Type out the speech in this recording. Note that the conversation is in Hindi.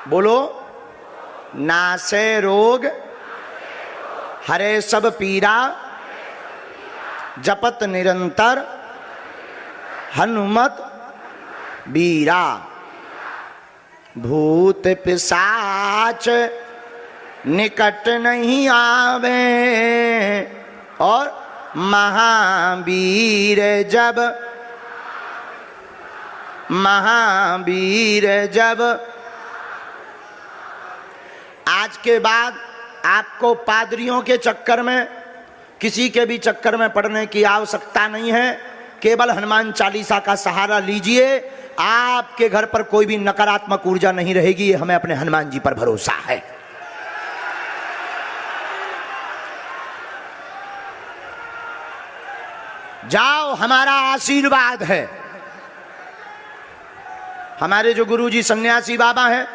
बोलो, नासे रोग हरे सब पीरा, जपत निरंतर हनुमत बीरा। भूत पिशाच निकट नहीं आवे, और महावीर जब आज के बाद आपको पादरियों के चक्कर में, किसी के भी चक्कर में पड़ने की आवश्यकता नहीं है। केवल हनुमान चालीसा का सहारा लीजिए, आपके घर पर कोई भी नकारात्मक ऊर्जा नहीं रहेगी। हमें अपने हनुमान जी पर भरोसा है। जाओ, हमारा आशीर्वाद है। हमारे जो गुरुजी सन्यासी बाबा हैं,